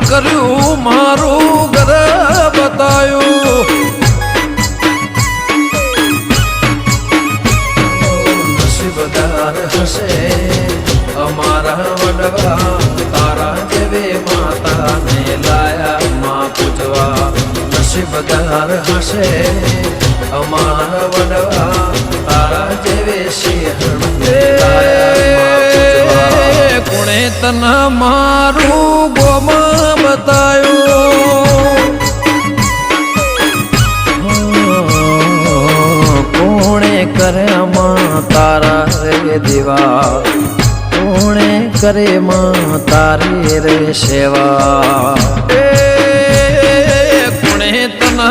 કર્યું મારું ઘર બતાયું નસીબદાર હશે અમારા વડવા તારા જેવે માતાને લાયા માં પૂજવા નસીબદાર હશે અમારા વડવા તારા જેવે સિંહણને લાયા કોણે તને મારું ગોમાં બતાયું કોણે કરે માં તારા રે દેવા કોણે કરે માં તારી રે સેવા કોણે તને